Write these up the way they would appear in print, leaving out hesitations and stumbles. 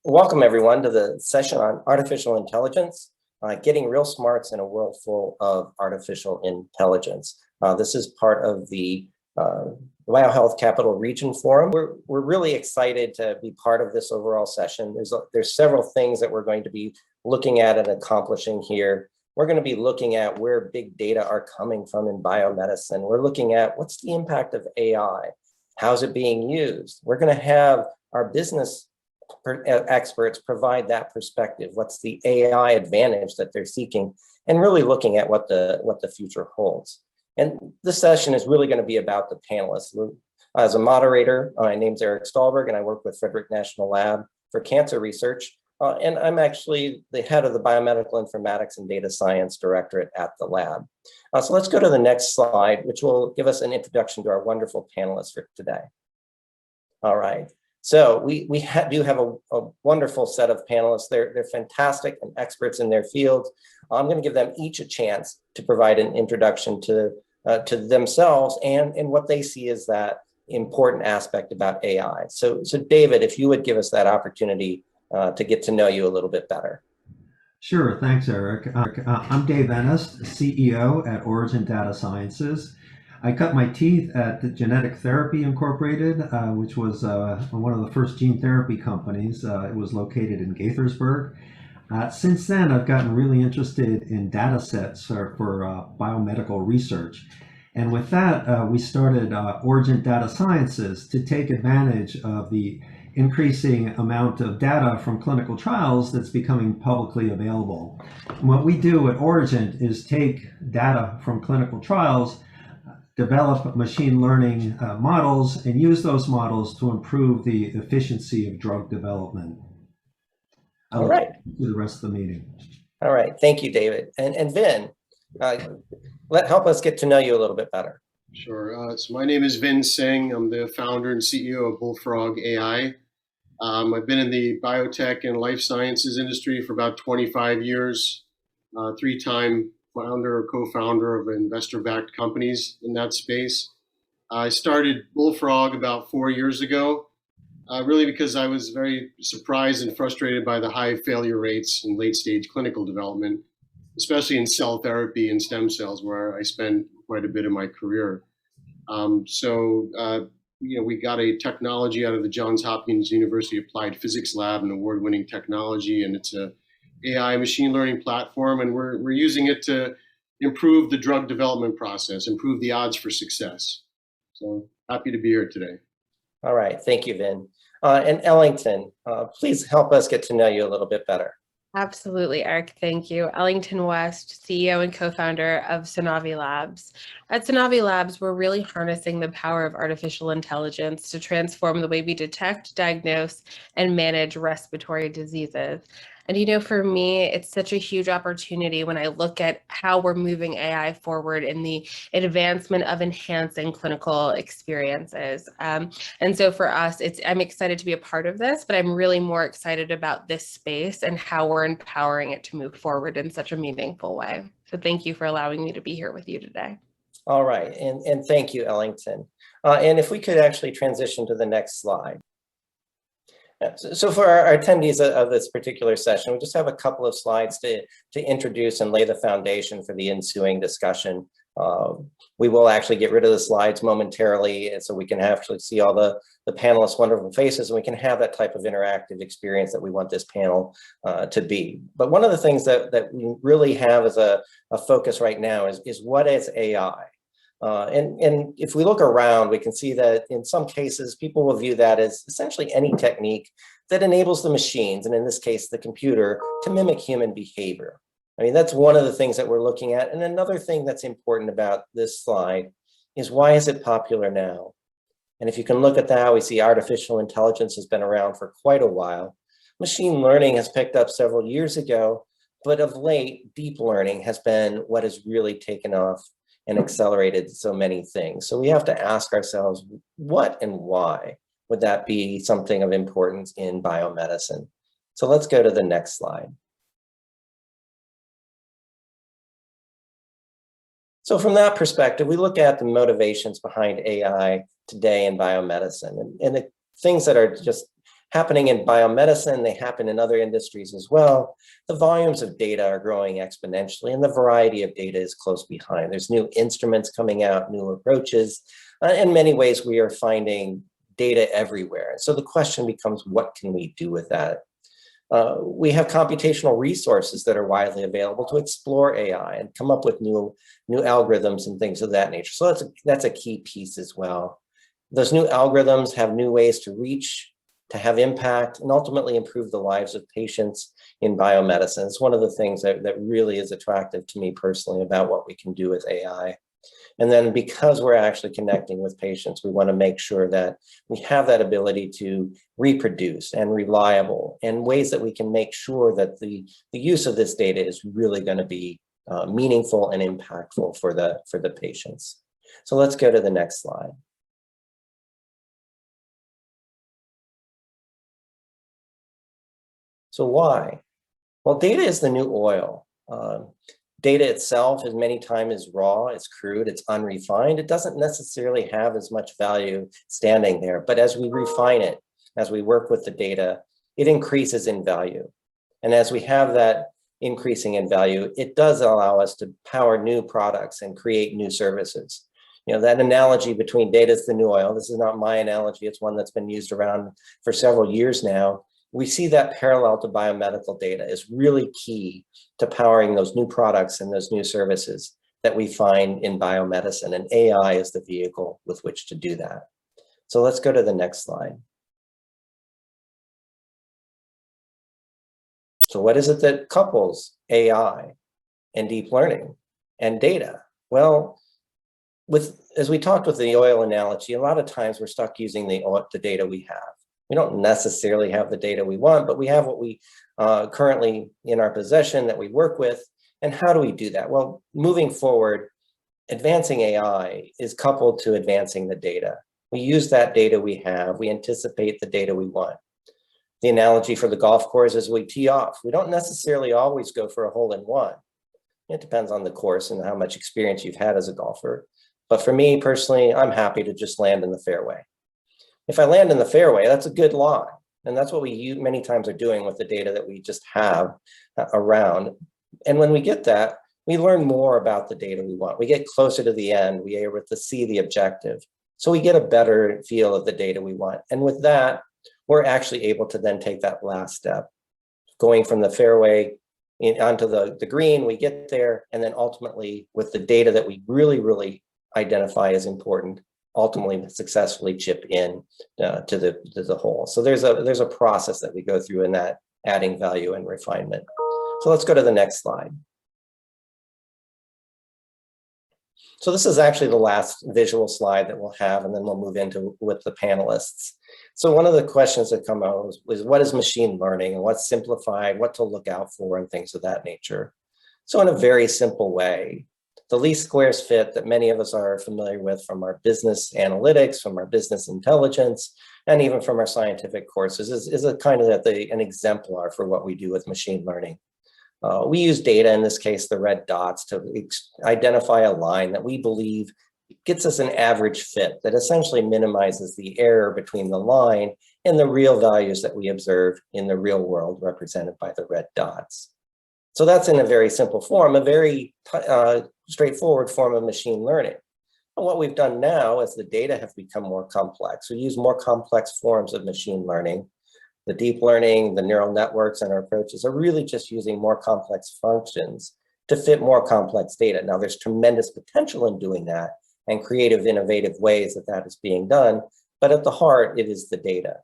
Welcome everyone to the session on artificial intelligence, getting real smarts in a world full of artificial intelligence. This is part of the BioHealth Capital Region Forum. We're really excited to be part of this overall session. There's several things that we're going to be looking at and accomplishing here. We're going to be looking at where big data are coming from in biomedicine. We're looking at what's the impact of AI? How's it being used? We're going to have our business experts provide that perspective. What's the AI advantage that they're seeking, and really looking at what the future holds. And this session is really going to be about the panelists. As a moderator, my name's Eric Stahlberg, and I work with Frederick National Lab for cancer research. And I'm actually the head of the Biomedical Informatics and Data Science Directorate at the lab. So let's go to the next slide, which will give us an introduction to our wonderful panelists for today. All right. So we do have a wonderful set of panelists. They're fantastic and experts in their fields. I'm going to give them each a chance to provide an introduction to themselves and what they see as that important aspect about AI. So David, if you would give us that opportunity to get to know you a little bit better. Sure, thanks, Eric. I'm Daveennis, CEO at Origin Data Sciences. I cut my teeth at the Genetic Therapy Incorporated, which was one of the first gene therapy companies. It was located in Gaithersburg. Since then, I've gotten really interested in data sets for biomedical research. And with that, we started Origin Data Sciences to take advantage of the increasing amount of data from clinical trials that's becoming publicly available. And what we do at Origin is take data from clinical trials, develop machine learning models, and use those models to improve the efficiency of drug development. All right. To the rest of the meeting. All right. Thank you, David. And Vin, help us get to know you a little bit better. Sure. So my name is Vin Singh. I'm the founder and CEO of Bullfrog AI. I've been in the biotech and life sciences industry for about 25 years, three-time founder or co-founder of investor-backed companies in that space. I started Bullfrog about 4 years ago, really because I was very surprised and frustrated by the high failure rates in late-stage clinical development, especially in cell therapy and stem cells, where I spent quite a bit of my career. We got a technology out of the Johns Hopkins University Applied Physics Lab, an award-winning technology, and it's a AI machine learning platform, and we're using it to improve the drug development process, improve the odds for success. So happy to be here today. All right, thank you, Vin. And Ellington, please help us get to know you a little bit better. Absolutely, Eric. Thank you. Ellington West, CEO and co-founder of Sonavi Labs. At Sonavi Labs, we're really harnessing the power of artificial intelligence to transform the way we detect, diagnose, and manage respiratory diseases. And for me, it's such a huge opportunity when I look at how we're moving AI forward in the advancement of enhancing clinical experiences. And so for us, I'm excited to be a part of this, but I'm really more excited about this space and how we're empowering it to move forward in such a meaningful way. So thank you for allowing me to be here with you today. All right, and thank you, Ellington. And if we could actually transition to the next slide. So for our attendees of this particular session, we just have a couple of slides to introduce and lay the foundation for the ensuing discussion. We will actually get rid of the slides momentarily, and so we can actually see all the panelists' wonderful faces, and we can have that type of interactive experience that we want this panel to be. But one of the things that we really have as a focus right now is what is AI? And if we look around, we can see that in some cases, people will view that as essentially any technique that enables the machines, and in this case, the computer, to mimic human behavior. I mean, that's one of the things that we're looking at. And another thing that's important about this slide is, why is it popular now? And if you can look at that, we see artificial intelligence has been around for quite a while. Machine learning has picked up several years ago, but of late, deep learning has been what has really taken off and accelerated so many things. So we have to ask ourselves, what and why would that be something of importance in biomedicine? So let's go to the next slide. So from that perspective, we look at the motivations behind AI today in biomedicine, and the things that are just happening in biomedicine, they happen in other industries as well. The volumes of data are growing exponentially and the variety of data is close behind. There's new instruments coming out, new approaches. In many ways, we are finding data everywhere. So the question becomes, what can we do with that? We have computational resources that are widely available to explore AI and come up with new algorithms and things of that nature. So that's a key piece as well. Those new algorithms have new ways to reach, to have impact, and ultimately improve the lives of patients in biomedicine. It's one of the things that really is attractive to me personally about what we can do with AI. And then because we're actually connecting with patients, we want to make sure that we have that ability to reproduce and reliable and ways that we can make sure that the use of this data is really going to be meaningful and impactful for the patients. So let's go to the next slide. So why? Well, data is the new oil. Data itself is many times raw, it's crude, it's unrefined. It doesn't necessarily have as much value standing there, but as we refine it, as we work with the data, it increases in value. And as we have that increasing in value, it does allow us to power new products and create new services. You know, that analogy between data is the new oil, this is not my analogy, it's one that's been used around for several years now. We see that parallel to biomedical data is really key to powering those new products and those new services that we find in biomedicine, and AI is the vehicle with which to do that. So let's go to the next slide. So what is it that couples AI and deep learning and data? Well, as we talked with the oil analogy, a lot of times we're stuck using the data we have. We don't necessarily have the data we want, but we have what we currently in our possession that we work with. And how do we do that? Well, moving forward, advancing AI is coupled to advancing the data. We use that data we have, we anticipate the data we want. The analogy for the golf course is we tee off. We don't necessarily always go for a hole-in-one. It depends on the course and how much experience you've had as a golfer. But for me personally, I'm happy to just land in the fairway. If I land in the fairway, that's a good line. And that's what we many times are doing with the data that we just have around. And when we get that, we learn more about the data we want. We get closer to the end, we are able to see the objective. So we get a better feel of the data we want. And with that, we're actually able to then take that last step. Going from the fairway onto the green, we get there, and then ultimately with the data that we really identify as important, ultimately successfully chip in to the hole. So there's a process that we go through in that adding value and refinement. So let's go to the next slide. So this is actually the last visual slide that we'll have, and then we'll move into with the panelists. So one of the questions that come out is what is machine learning and what's simplified, what to look out for and things of that nature. So in a very simple way, the least squares fit that many of us are familiar with from our business analytics, from our business intelligence, and even from our scientific courses is a kind of an exemplar for what we do with machine learning. We use data, in this case, the red dots, to identify a line that we believe gets us an average fit that essentially minimizes the error between the line and the real values that we observe in the real world represented by the red dots. So that's in a very simple form, a very straightforward form of machine learning. And what we've done now as the data have become more complex, we use more complex forms of machine learning. The deep learning, the neural networks and our approaches are really just using more complex functions to fit more complex data. Now there's tremendous potential in doing that and creative, innovative ways that is being done, but at the heart, it is the data.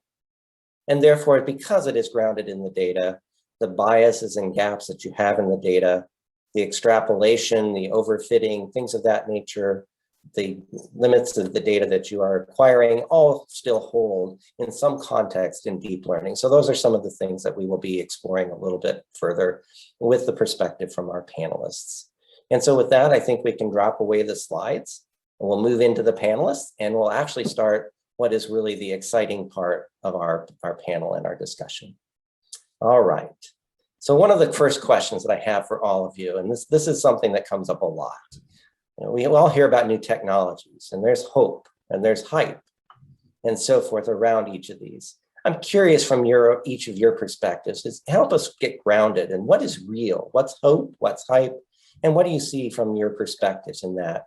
And therefore, because it is grounded in the data, the biases and gaps that you have in the data, the extrapolation, the overfitting, things of that nature, the limits of the data that you are acquiring all still hold in some context in deep learning. So those are some of the things that we will be exploring a little bit further with the perspective from our panelists. And so with that, I think we can drop away the slides and we'll move into the panelists, and we'll actually start what is really the exciting part of our panel and our discussion. All right. So one of the first questions that I have for all of you, and this is something that comes up a lot. You know, we all hear about new technologies, and there's hope, and there's hype, and so forth around each of these. I'm curious from each of your perspectives, is help us get grounded in what is real, what's hope, what's hype, and what do you see from your perspectives in that?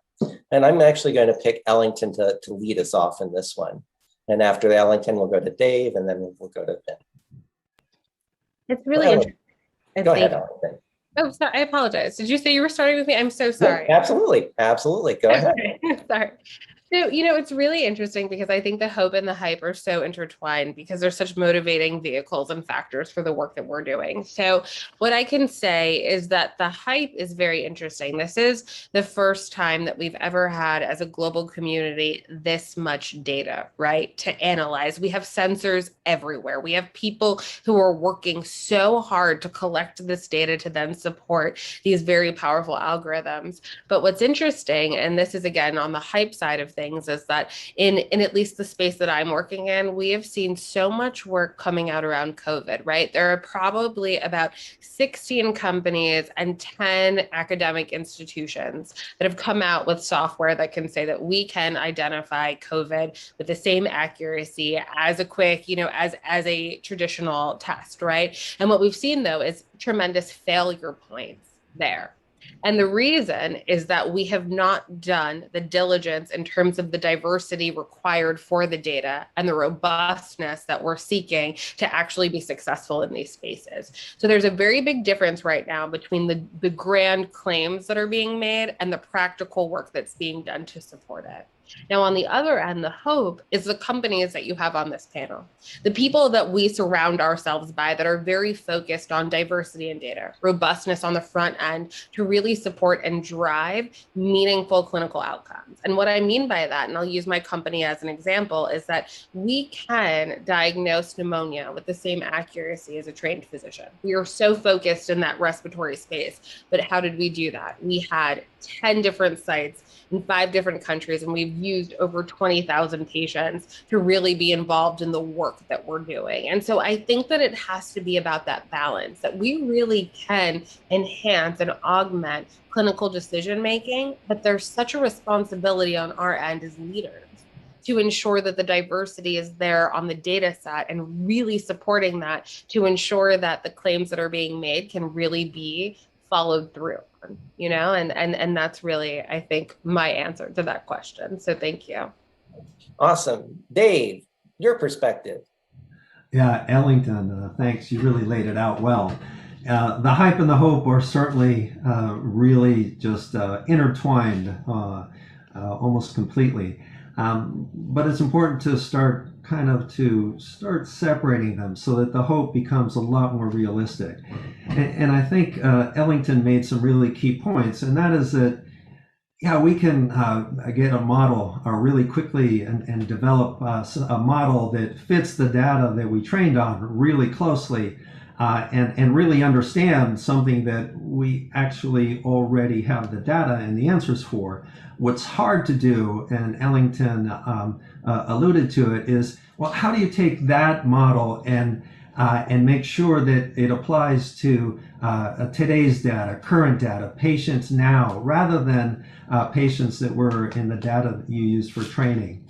And I'm actually going to pick Ellington to lead us off in this one. And after Ellington, we'll go to Dave, and then we'll go to Ben. It's really interesting. Go ahead, Ellington. Oh, sorry, I apologize. Did you say you were starting with me? I'm so sorry. Yeah, absolutely. Go ahead. Sorry. So, it's really interesting because I think the hope and the hype are so intertwined because they're such motivating vehicles and factors for the work that we're doing. So what I can say is that the hype is very interesting. This is the first time that we've ever had as a global community this much data, right, to analyze. We have sensors everywhere. We have people who are working so hard to collect this data to then support these very powerful algorithms. But what's interesting, and this is again on the hype side of things, is that in at least the space that I'm working in, we have seen so much work coming out around COVID, right? There are probably about 16 companies and 10 academic institutions that have come out with software that can say that we can identify COVID with the same accuracy as a quick, as a traditional test, right? And what we've seen though is tremendous failure points there. And the reason is that we have not done the diligence in terms of the diversity required for the data and the robustness that we're seeking to actually be successful in these spaces. So there's a very big difference right now between the grand claims that are being made and the practical work that's being done to support it. Now, on the other end, the hope is the companies that you have on this panel, the people that we surround ourselves by that are very focused on diversity in data, robustness on the front end to really support and drive meaningful clinical outcomes. And what I mean by that, and I'll use my company as an example, is that we can diagnose pneumonia with the same accuracy as a trained physician. We are so focused in that respiratory space, but how did we do that? We had 10 different sites in 5 different countries, and we've used over 20,000 patients to really be involved in the work that we're doing. And so I think that it has to be about that balance, that we really can enhance and augment clinical decision-making, but there's such a responsibility on our end as leaders to ensure that the diversity is there on the data set and really supporting that to ensure that the claims that are being made can really be followed through, and that's really, I think, my answer to that question. So thank you. Awesome. Dave, your perspective. Yeah, Ellington, thanks. You really laid it out well. The hype and the hope are certainly really just intertwined almost completely. But it's important to start separating them so that the hope becomes a lot more realistic. And I think Ellington made some really key points, and that is that, yeah, we can get a model really quickly and develop a model that fits the data that we trained on really closely and really understand something that we actually already have the data and the answers for. What's hard to do, and Ellington alluded to it, is, well, how do you take that model and make sure that it applies to today's data, current data, patients now, rather than patients that were in the data that you used for training.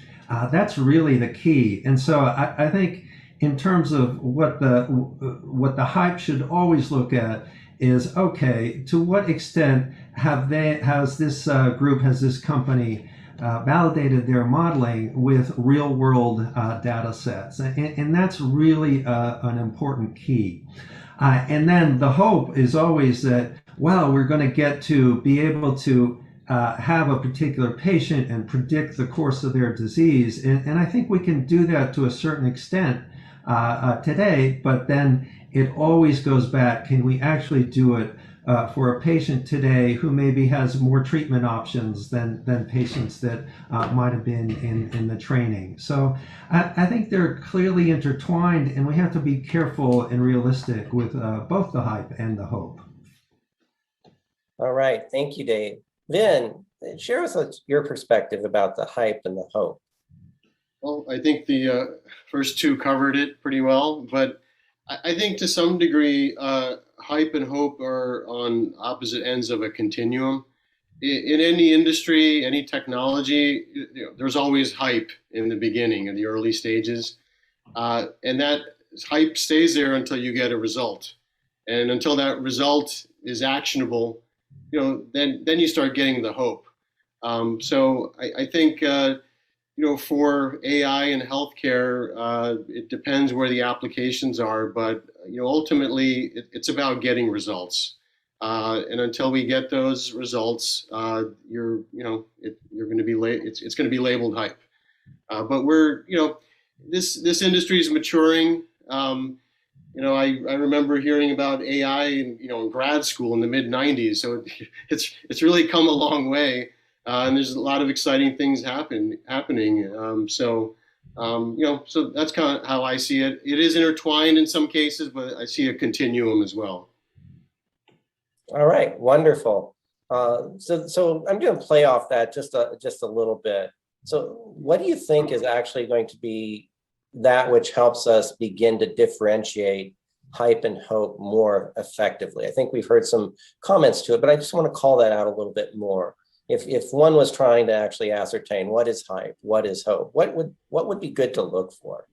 That's really the key. And so I think in terms of what the hype should always look at is, okay, to what extent has this company validated their modeling with real world data sets? And that's really an important key. And then the hope is always that, well, we're going to get to be able to have a particular patient and predict the course of their disease. And I think we can do that to a certain extent today, but then it always goes back, can we actually do it for a patient today who maybe has more treatment options than patients that might have been in the training? So I think they're clearly intertwined, and we have to be careful and realistic with both the hype and the hope. All right, thank you, Dave. Vin, share with us your perspective about the hype and the hope. Well, I think the first two covered it pretty well, but I think to some degree, hype and hope are on opposite ends of a continuum. In any industry, any technology, there's always hype in the beginning, in the early stages. And that hype stays there until you get a result. And until that result is actionable, then you start getting the hope. So I think, for AI and healthcare, it depends where the applications are, but ultimately it's about getting results. And until we get those results, you're going to be it's going to be labeled hype. But this industry is maturing. I remember hearing about AI in grad school in the mid '90s. So it's really come a long way, and there's a lot of exciting things happening. So that's kind of how I see it. It is intertwined in some cases, but I see a continuum as well. All right, wonderful. So I'm going to play off that just a little bit. So what do you think is actually going to be that which helps us begin to differentiate hype and hope more effectively? I think we've heard some comments to it, but I just want to call that out a little bit more. If one was trying to actually ascertain what is hype, what is hope, what would be good to look for?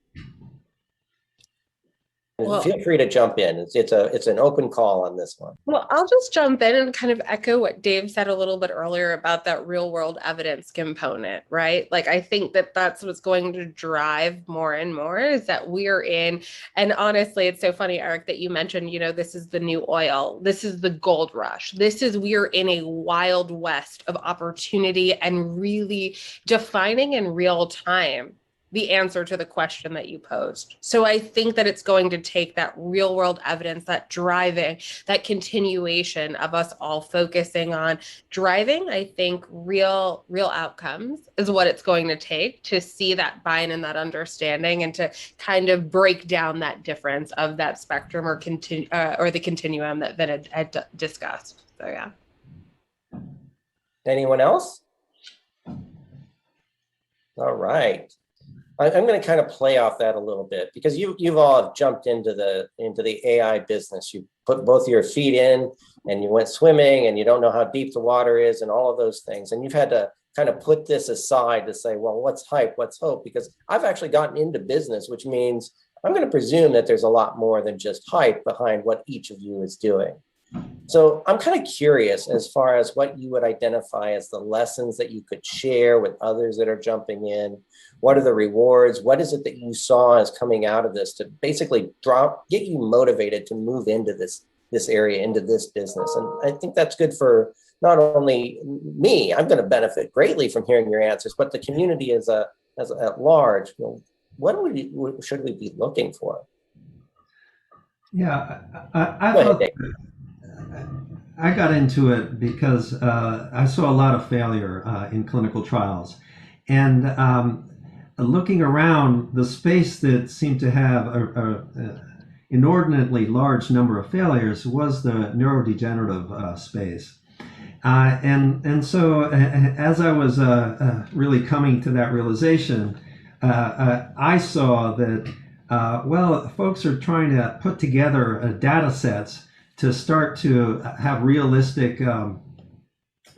Well, feel free to jump in. It's an open call on this one. Well, I'll just jump in and kind of echo what Dave said a little bit earlier about that real world evidence component, right? Like, I think that that's what's going to drive more and more is that we're in, and honestly, it's so funny, Eric, that you mentioned, this is the new oil. This is the gold rush. We're in a wild west of opportunity and really defining in real time the answer to the question that you posed. So I think that it's going to take that real world evidence, that driving, that continuation of us all focusing on driving, I think real outcomes is what it's going to take to see that buy-in and that understanding and to kind of break down that difference of that spectrum or the continuum that Vin had discussed. So yeah. Anyone else? All right. I'm going to kind of play off that a little bit because you've all jumped into the AI business. You put both your feet in and you went swimming and you don't know how deep the water is and all of those things. And you've had to kind of put this aside to say, well, what's hype? What's hope? Because I've actually gotten into business, which means I'm going to presume that there's a lot more than just hype behind what each of you is doing. So I'm kind of curious as far as what you would identify as the lessons that you could share with others that are jumping in. What are the rewards? What is it that you saw as coming out of this to basically get you motivated to move into this area, into this business? And I think that's good for not only me, I'm going to benefit greatly from hearing your answers, but the community as at large. What should we be looking for? Yeah, I got into it because I saw a lot of failure in clinical trials. And looking around, the space that seemed to have a inordinately large number of failures was the neurodegenerative space. And so as I was really coming to that realization, I saw that, folks are trying to put together data sets to start to have realistic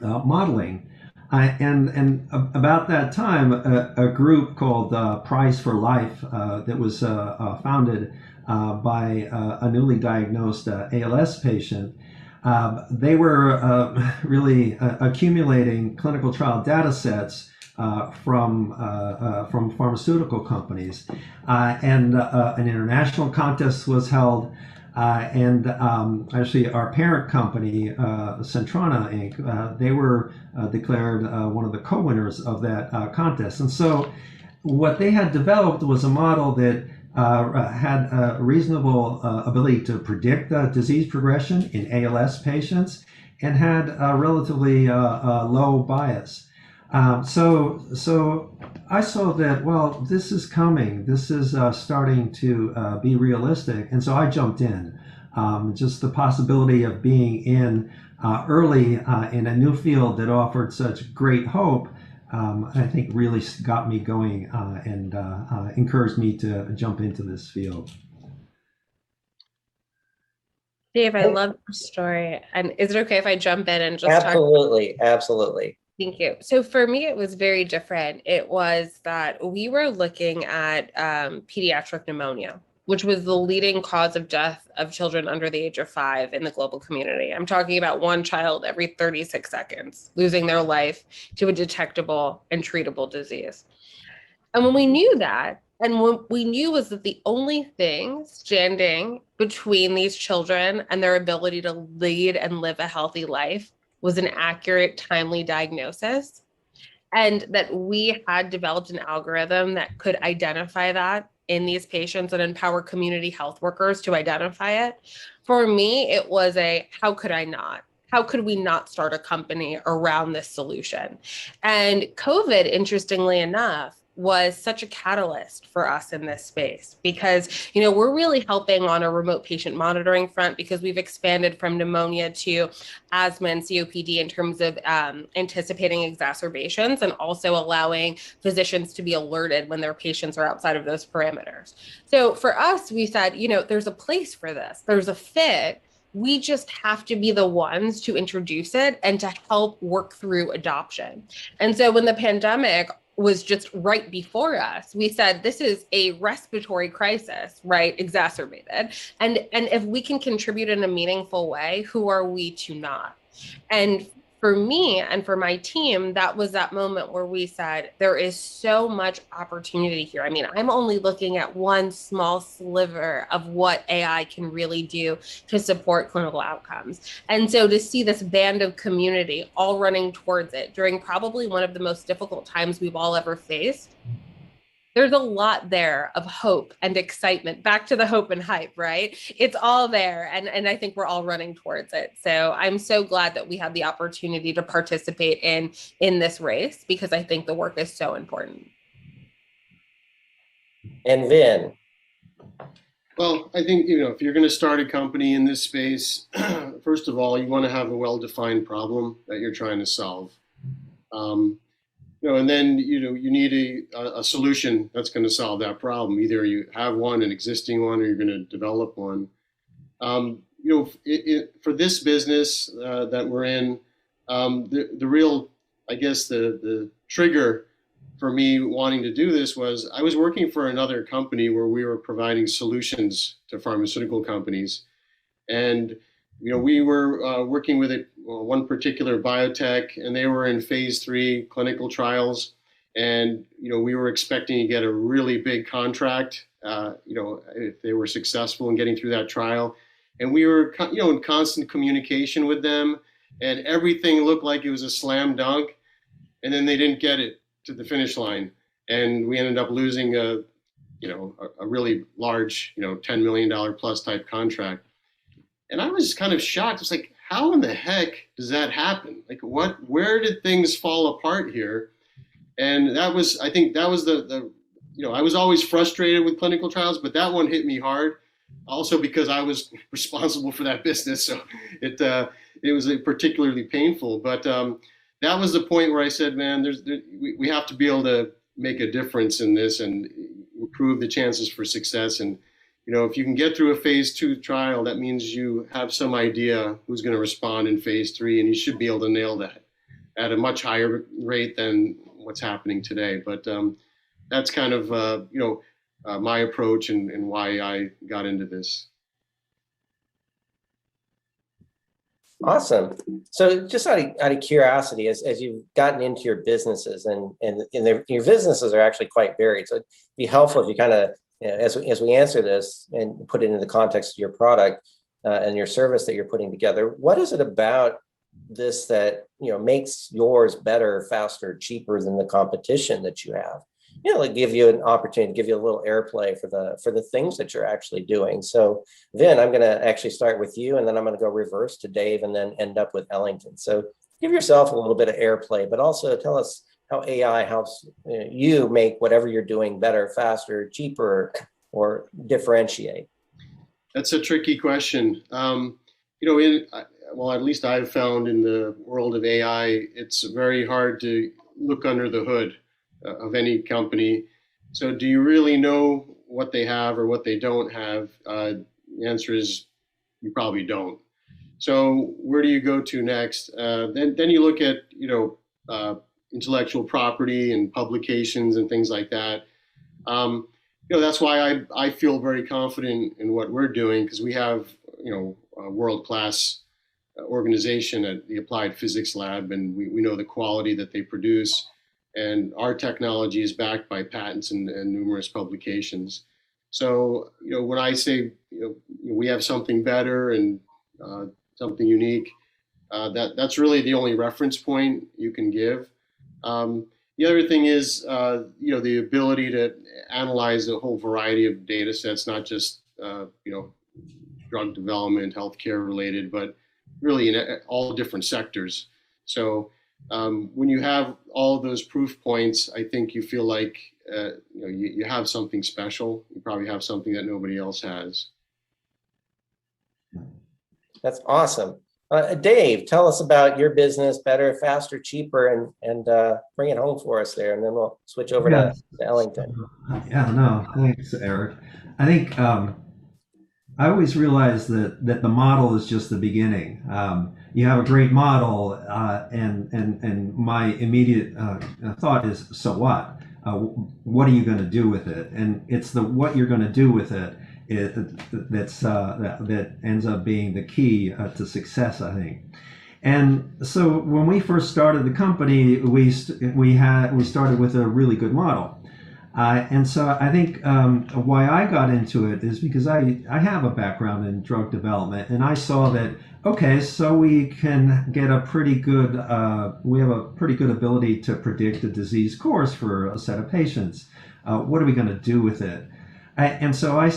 modeling. And about that time, a group called Prize for Life that was founded by a newly diagnosed ALS patient, they were really accumulating clinical trial data sets from pharmaceutical companies. And an international contest was held. And actually, our parent company, Centrana Inc., they were declared one of the co-winners of that contest. And so what they had developed was a model that had a reasonable ability to predict disease progression in ALS patients and had a relatively low bias. So I saw that, well, this is coming. This is starting to be realistic. And so I jumped in. Just the possibility of being in early in a new field that offered such great hope, I think really got me going and encouraged me to jump into this field. Dave, I love your story. And is it okay if I jump in and just Absolutely. Thank you. So for me, it was very different. It was that we were looking at pediatric pneumonia, which was the leading cause of death of children under the age of 5 in the global community. I'm talking about one child every 36 seconds losing their life to a detectable and treatable disease. And when we knew that, and what we knew was that the only thing standing between these children and their ability to lead and live a healthy life was an accurate, timely diagnosis, and that we had developed an algorithm that could identify that in these patients and empower community health workers to identify it. For me, it was a how could I not? How could we not start a company around this solution? And COVID, interestingly enough, was such a catalyst for us in this space because we're really helping on a remote patient monitoring front because we've expanded from pneumonia to asthma and COPD in terms of anticipating exacerbations and also allowing physicians to be alerted when their patients are outside of those parameters. So for us, we said, there's a place for this, there's a fit. We just have to be the ones to introduce it and to help work through adoption. And so when the pandemic was just right before us, we said this is a respiratory crisis, right? Exacerbated. And if we can contribute in a meaningful way, who are we to not? And for me and for my team, that was that moment where we said, there is so much opportunity here. I mean, I'm only looking at one small sliver of what AI can really do to support clinical outcomes. And so to see this band of community all running towards it during probably one of the most difficult times we've all ever faced, there's a lot there of hope and excitement. Back to the hope and hype, right? It's all there. And I think we're all running towards it. So I'm so glad that we had the opportunity to participate in this race because I think the work is so important. And Vin. Well, I think, if you're going to start a company in this space, first of all, you want to have a well-defined problem that you're trying to solve. And then, you need a solution that's going to solve that problem. Either you have one, an existing one, or you're going to develop one. For this business that we're in, the real, I guess, the trigger for me wanting to do this was I was working for another company where we were providing solutions to pharmaceutical companies. And we were working with one particular biotech, and they were in phase 3 clinical trials. And we were expecting to get a really big contract, if they were successful in getting through that trial. And we were, in constant communication with them, and everything looked like it was a slam dunk. And then they didn't get it to the finish line, and we ended up losing a really large, $10 million plus type contract. And I was kind of shocked. It's like, how in the heck does that happen? Like, where did things fall apart here? And I think that was I was always frustrated with clinical trials, but that one hit me hard. Also because I was responsible for that business, so it was particularly painful. But that was the point where I said, man, we have to be able to make a difference in this and improve the chances for success. And if you can get through a phase 2 trial, that means you have some idea who's going to respond in phase 3, and you should be able to nail that at a much higher rate than what's happening today. But that's kind of my approach and why I got into this. Awesome. So just out of curiosity, as you've gotten into your businesses and your businesses are actually quite varied. So it'd be helpful if you kind of, as we answer this and put it into the context of your product and your service that you're putting together, what is it about this that, makes yours better, faster, cheaper than the competition that you have? Like give you an opportunity, give you a little airplay for the things that you're actually doing. So Vin, I'm going to actually start with you, and then I'm going to go reverse to Dave and then end up with Ellington. So give yourself a little bit of airplay, but also tell us how AI helps you make whatever you're doing better, faster, cheaper, or differentiate. That's a tricky question. Well, at least I've found in the world of AI, it's very hard to look under the hood of any company. So do you really know what they have or what they don't have? The answer is you probably don't. So where do you go to next? Then you look at intellectual property and publications and things like that. That's why I feel very confident in what we're doing, because we have, a world-class organization at the Applied Physics Lab, and we know the quality that they produce. And our technology is backed by patents and numerous publications. So, when I say, we have something better and something unique, that's really the only reference point you can give. The other thing is, the ability to analyze a whole variety of data sets, not just, drug development, healthcare related, but really in all different sectors. So when you have all of those proof points, I think you feel like, you have something special. You probably have something that nobody else has. That's awesome. Dave, tell us about your business, Better, Faster, Cheaper, and bring it home for us there, and then we'll switch over to Ellington. Yeah, no, thanks, Eric. I think I always realize that the model is just the beginning. You have a great model, and my immediate thought is, so what? What are you going to do with it? And it's the what you're going to do with it that ends up being the key to success, I think. And so when we first started the company, we started with a really good model. And so I think why I got into it is because I have a background in drug development, and I saw that, okay, so we can get a pretty good, we have a pretty good ability to predict a disease course for a set of patients. What are we going to do with it? And so I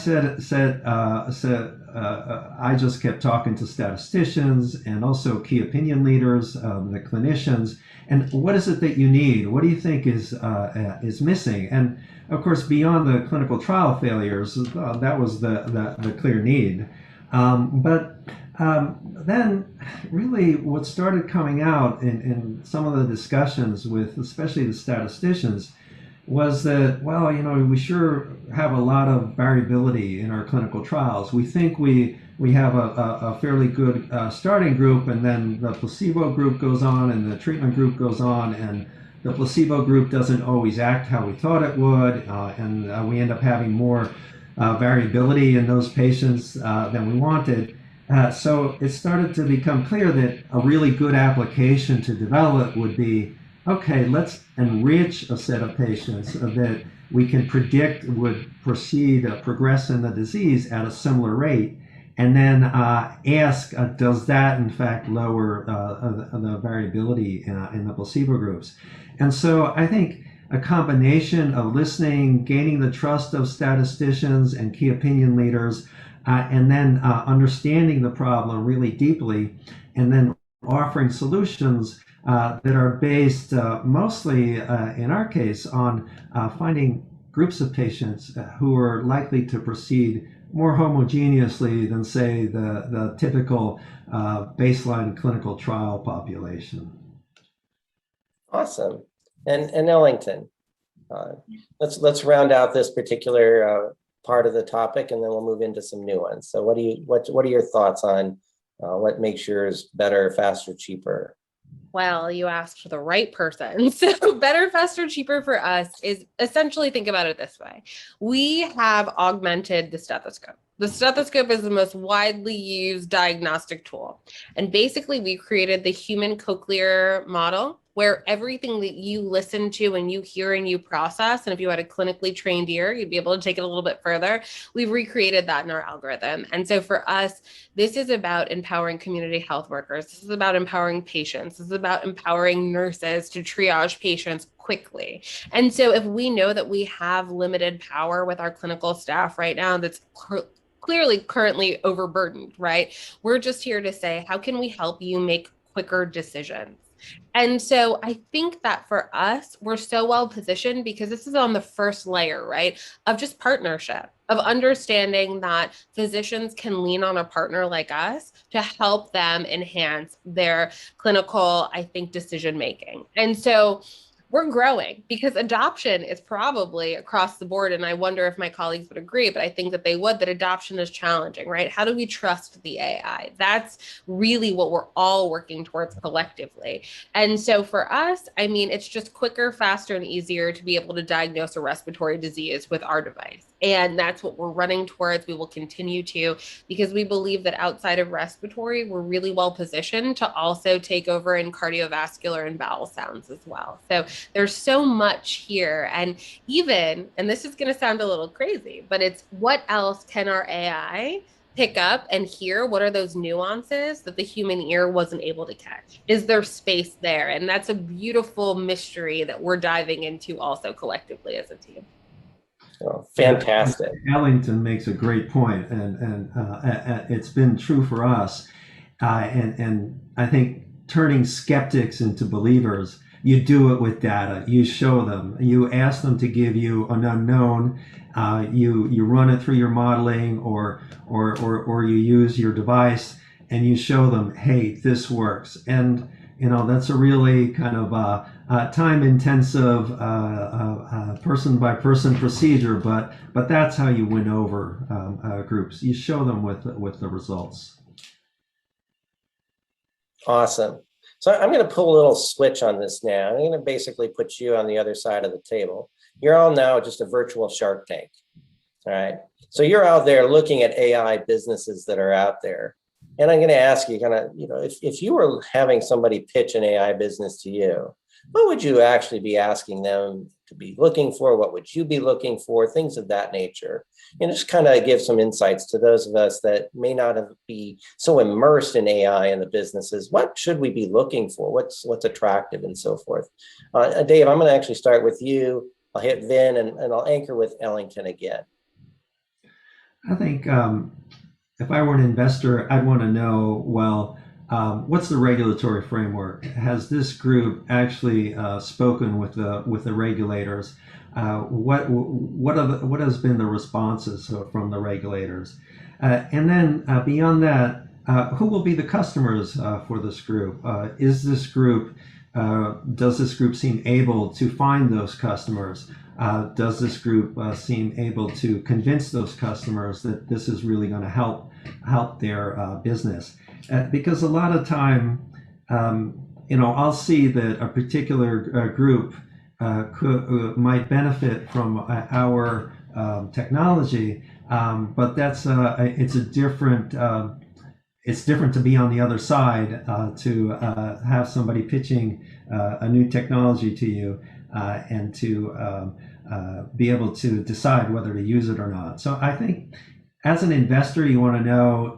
I just kept talking to statisticians and also key opinion leaders, the clinicians, and what is it that you need? What do you think is missing? And of course, beyond the clinical trial failures, that was the clear need. But then really what started coming out in some of the discussions with especially the statisticians was that, well, we sure have a lot of variability in our clinical trials. We think we have a fairly good starting group, and then the placebo group goes on and the treatment group goes on, and the placebo group doesn't always act how we thought it would, and we end up having more variability in those patients than we wanted. So it started to become clear that a really good application to develop would be, okay, let's enrich a set of patients that we can predict would progress in the disease at a similar rate, and then ask, does that in fact lower the variability in the placebo groups? And so I think a combination of listening, gaining the trust of statisticians and key opinion leaders, and then understanding the problem really deeply, and then offering solutions that are based mostly, in our case, on finding groups of patients who are likely to proceed more homogeneously than, say, the typical baseline clinical trial population. Awesome. And Ellington, let's round out this particular part of the topic, and then we'll move into some new ones. So what are your thoughts on what makes yours better, faster, cheaper? Well, you asked for the right person. So better, faster, cheaper for us is essentially, think about it this way. We have augmented the stethoscope. The stethoscope is the most widely used diagnostic tool. And basically, we created the human cochlear model, where everything that you listen to and you hear and you process, and if you had a clinically trained ear, you'd be able to take it a little bit further. We've recreated that in our algorithm. And so for us, this is about empowering community health workers. This is about empowering patients. This is about empowering nurses to triage patients quickly. And so if we know that we have limited power with our clinical staff right now, that's clearly currently overburdened, right? We're just here to say, how can we help you make quicker decisions? And so I think that for us, we're so well positioned because this is on the first layer, right, of just partnership, of understanding that physicians can lean on a partner like us to help them enhance their clinical, I think, decision making. And so we're growing because adoption is probably across the board. And I wonder if my colleagues would agree, but I think that they would, that adoption is challenging, right? How do we trust the AI? That's really what we're all working towards collectively. And so for us, I mean, it's just quicker, faster, and easier to be able to diagnose a respiratory disease with our device. And that's what we're running towards. We will continue to, because we believe that outside of respiratory, we're really well positioned to also take over in cardiovascular and bowel sounds as well. So there's so much here. And even, and this is going to sound a little crazy, but it's what else can our AI pick up and hear? What are those nuances that the human ear wasn't able to catch? Is there space there? And that's a beautiful mystery that we're diving into also collectively as a team. Oh, fantastic. Ellington makes a great point, and it's been true for us. And I think turning skeptics into believers, you do it with data. You show them. You ask them to give you an unknown. You run it through your modeling, or you use your device, and you show them, hey, this works. And that's a really kind of time-intensive, person-by-person procedure, but that's how you win over groups. You show them with the results. Awesome. So I'm going to pull a little switch on this now. I'm going to basically put you on the other side of the table. You're all now just a virtual Shark Tank. All right. So you're out there looking at AI businesses that are out there. And I'm going to ask you kind of, if you were having somebody pitch an AI business to you, what would you actually be asking them to be looking for? What would you be looking for? Things of that nature. And just kind of give some insights to those of us that may not be so immersed in AI in the businesses. What should we be looking for? What's attractive and so forth? Dave, I'm going to actually start with you. I'll hit Vin and I'll anchor with Ellington again. I think if I were an investor, I'd want to know, well, what's the regulatory framework? Has this group actually spoken with the regulators? What has been the responses from the regulators? And then beyond that, who will be the customers for this group? Does this group seem able to find those customers? Does this group seem able to convince those customers that this is really going to help their business? Because a lot of time, I'll see that a particular group might benefit from our technology, but it's different to be on the other side, to have somebody pitching a new technology to you, and to be able to decide whether to use it or not. So I think as an investor, you want to know,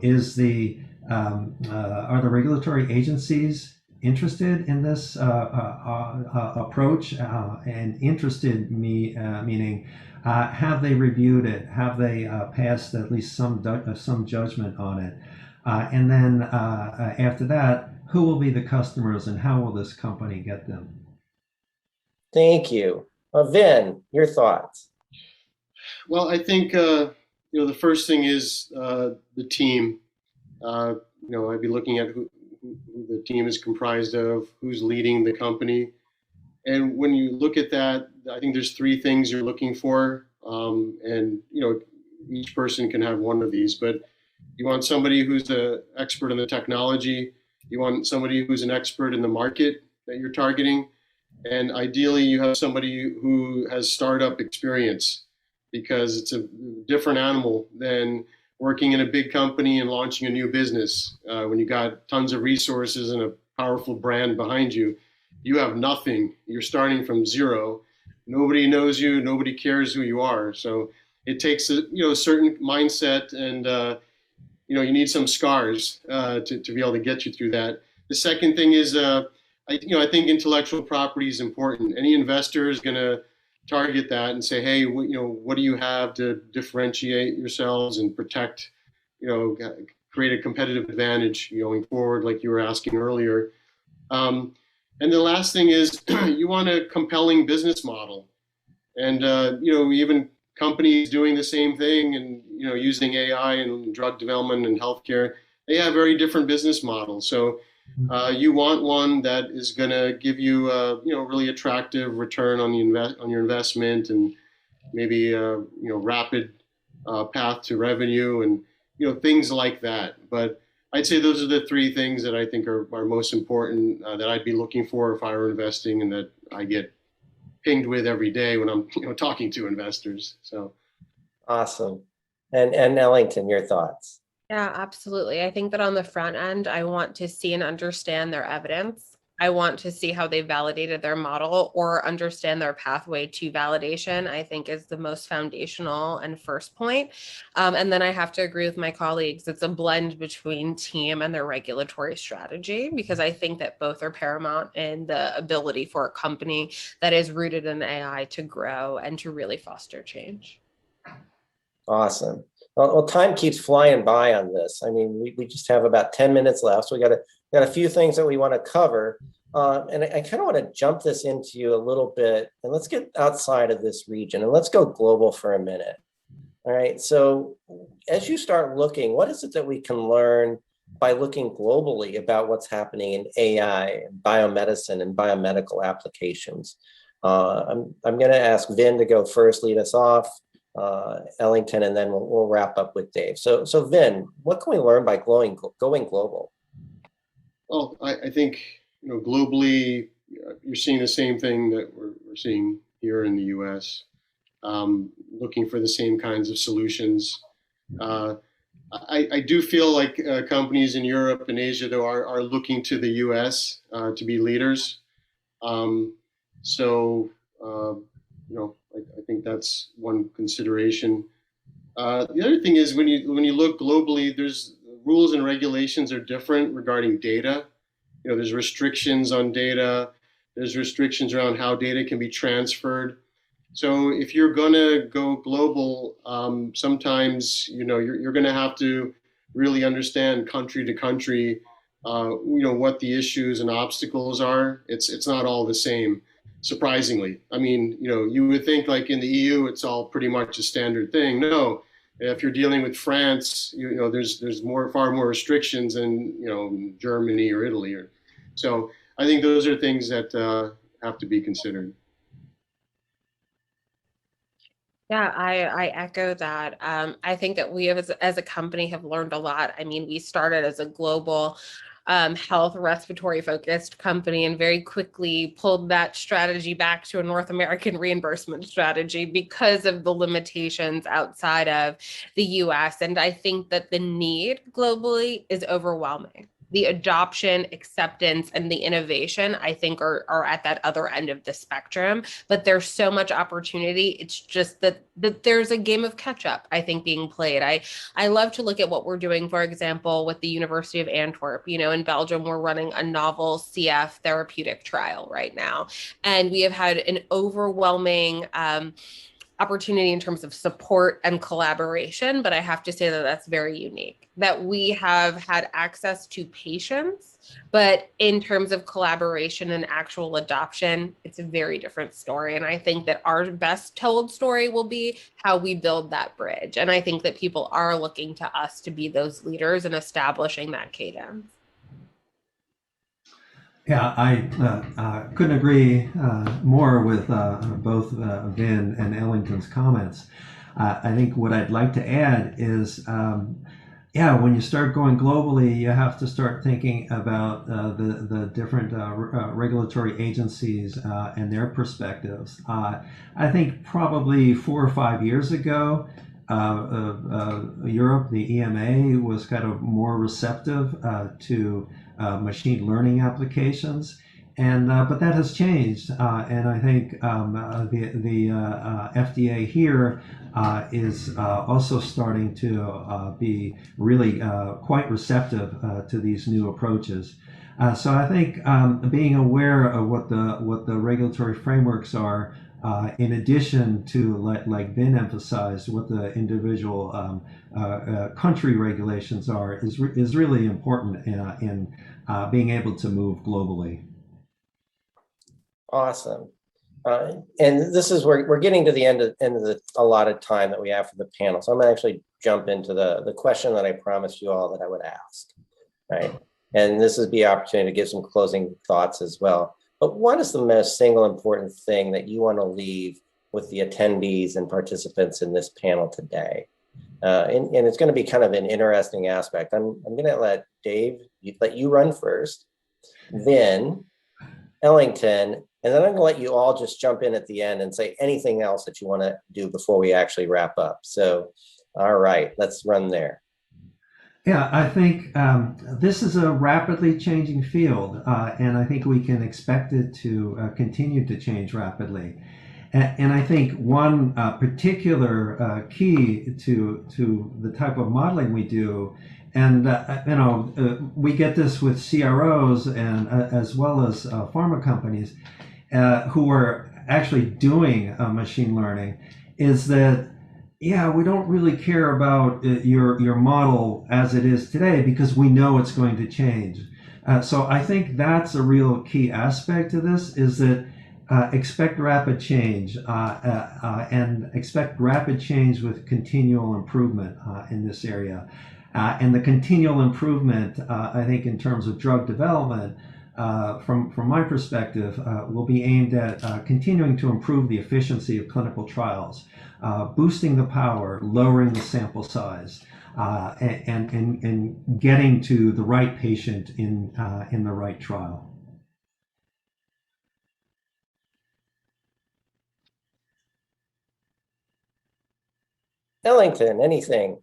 are the regulatory agencies interested in this approach? And interested meaning, have they reviewed it? Have they passed at least some judgment on it? And then after that, who will be the customers and how will this company get them? Thank you. Vin, your thoughts? Well, I think the first thing is the team. I'd be looking at who the team is comprised of, who's leading the company. And when you look at that, I think there's three things you're looking for. And each person can have one of these, but you want somebody who's an expert in the technology. You want somebody who's an expert in the market that you're targeting. And ideally, you have somebody who has startup experience, because it's a different animal than working in a big company and launching a new business. When you got tons of resources and a powerful brand behind you, you have nothing. You're starting from zero. Nobody knows you. Nobody cares who you are. So it takes a certain mindset, and you need some scars to be able to get you through that. The second thing is, I think intellectual property is important. Any investor is going to target that and say, hey, what do you have to differentiate yourselves and protect, create a competitive advantage going forward, like you were asking earlier. And the last thing is you want a compelling business model. And, even companies doing the same thing and, using AI in drug development and healthcare, they have very different business models. So You want one that is going to give you a really attractive return on your investment, and maybe rapid path to revenue, and things like that. But I'd say those are the three things that I think are most important, that I'd be looking for if I were investing, and that I get pinged with every day when I'm talking to investors. So Awesome. And Ellington, your thoughts? Yeah, absolutely. I think that on the front end, I want to see and understand their evidence. I want to see how they validated their model or understand their pathway to validation, I think is the most foundational and first point. And then I have to agree with my colleagues. It's a blend between team and their regulatory strategy, because I think that both are paramount in the ability for a company that is rooted in AI to grow and to really foster change. Awesome. Well, time keeps flying by on this. I mean, we just have about 10 minutes left. So we got a few things that we want to cover. And I kind of want to jump this into you a little bit, and let's get outside of this region and let's go global for a minute. All right. So as you start looking, what is it that we can learn by looking globally about what's happening in AI and biomedicine and biomedical applications? I'm going to ask Vin to go first, lead us off. Ellington, and then we'll wrap up with Dave. So Vin, what can we learn by going global? Well, I think globally, you're seeing the same thing that we're seeing here in the U.S. Looking for the same kinds of solutions. I do feel like companies in Europe and Asia, though, are looking to the U.S. To be leaders. I think that's one consideration. The other thing is when you look globally, there's rules and regulations are different regarding data. There's restrictions on data. There's restrictions around how data can be transferred. So if you're gonna go global, sometimes you're gonna have to really understand country to country, what the issues and obstacles are. It's not all the same. Surprisingly, I mean, you would think like in the EU, it's all pretty much a standard thing. No, if you're dealing with France, there's far more restrictions than Germany or Italy. So I think those are things that have to be considered. Yeah, I echo that. I think that we as a company have learned a lot. I mean, we started as a global health respiratory focused company and very quickly pulled that strategy back to a North American reimbursement strategy because of the limitations outside of the US. And I think that the need globally is overwhelming. The adoption, acceptance, and the innovation, I think, are at that other end of the spectrum. But there's so much opportunity. It's just that there's a game of catch up, I think, being played. I love to look at what we're doing, for example, with the University of Antwerp. In Belgium, we're running a novel CF therapeutic trial right now. And we have had an overwhelming opportunity in terms of support and collaboration, but I have to say that that's very unique, that we have had access to patients, but in terms of collaboration and actual adoption, it's a very different story. And I think that our best told story will be how we build that bridge. And I think that people are looking to us to be those leaders in establishing that cadence. Yeah, I couldn't agree more with both Vin and Ellington's comments. I think what I'd like to add is, when you start going globally, you have to start thinking about the different regulatory agencies and their perspectives. I think probably 4 or 5 years ago, Europe, the EMA, was kind of more receptive to machine learning applications, and but that has changed, and I think the FDA here is also starting to be really quite receptive to these new approaches. So I think being aware of what the regulatory frameworks are, in addition to, like Vin emphasized, what the individual country regulations are, is really important in being able to move globally. Awesome. And this is where we're getting to the end of the allotted time that we have for the panel. So I'm going to actually jump into the question that I promised you all that I would ask. Right. And this is the opportunity to give some closing thoughts as well. But what is the most single important thing that you want to leave with the attendees and participants in this panel today? And it's going to be kind of an interesting aspect. I'm going to let Dave, let you run first, then Ellington, and then I'm going to let you all just jump in at the end and say anything else that you want to do before we actually wrap up. So, all right, let's run there. Yeah, I think this is a rapidly changing field, and I think we can expect it to continue to change rapidly. And I think one particular key to the type of modeling we do, and we get this with CROs and as well as pharma companies who are actually doing machine learning, is that we don't really care about your model as it is today because we know it's going to change. So I think that's a real key aspect to this, is that expect rapid change and expect rapid change with continual improvement in this area. And the continual improvement, I think in terms of drug development, from my perspective, will be aimed at continuing to improve the efficiency of clinical trials, boosting the power, lowering the sample size, and getting to the right patient in the right trial. Ellington, anything?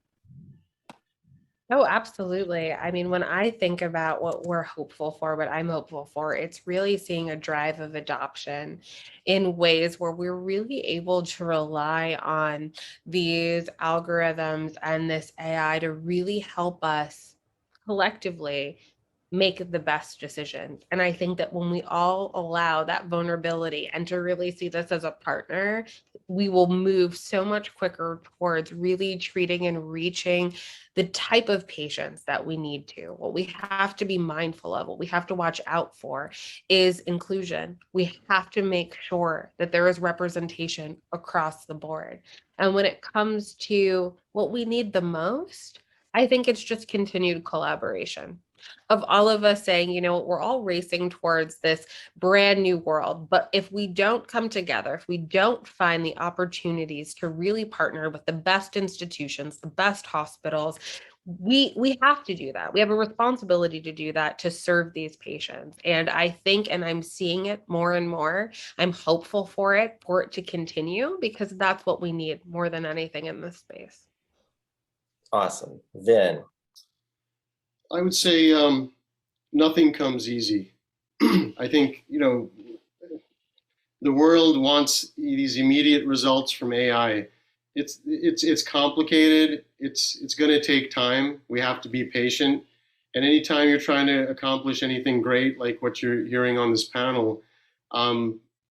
Oh, absolutely. I mean, when I think about what we're hopeful for, what I'm hopeful for, it's really seeing a drive of adoption in ways where we're really able to rely on these algorithms and this AI to really help us collectively make the best decisions. And I think that when we all allow that vulnerability and to really see this as a partner, we will move so much quicker towards really treating and reaching the type of patients that we need to. What we have to be mindful of, what we have to watch out for is inclusion. We have to make sure that there is representation across the board. And when it comes to what we need the most, I think it's just continued collaboration of all of us saying, you know, we're all racing towards this brand new world. But if we don't come together, if we don't find the opportunities to really partner with the best institutions, the best hospitals, we have to do that. We have a responsibility to do that to serve these patients. And I think, and I'm seeing it more and more, I'm hopeful for it to continue, because that's what we need more than anything in this space. Awesome. Vin. I would say nothing comes easy. I think, the world wants these immediate results from AI. It's complicated. It's going to take time. We have to be patient. And anytime you're trying to accomplish anything great, like what you're hearing on this panel,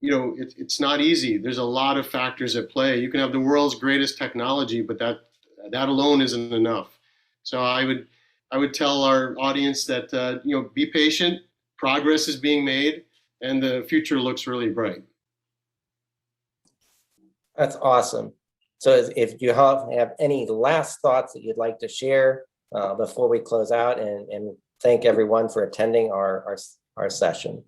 it's not easy. There's a lot of factors at play. You can have the world's greatest technology, but that alone isn't enough. So I would tell our audience that be patient. Progress is being made, and the future looks really bright. That's awesome. So if you have any last thoughts that you'd like to share before we close out, and thank everyone for attending our session.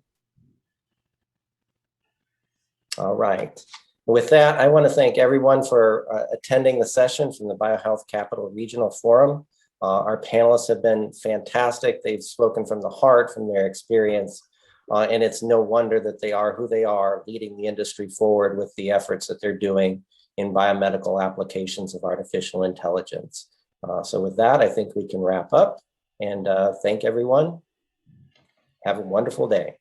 All right. With that, I want to thank everyone for attending the session from the BioHealth Capital Regional Forum. Our panelists have been fantastic. They've spoken from the heart, from their experience, and it's no wonder that they are who they are, leading the industry forward with the efforts that they're doing in biomedical applications of artificial intelligence. So with that, I think we can wrap up, and thank everyone. Have a wonderful day.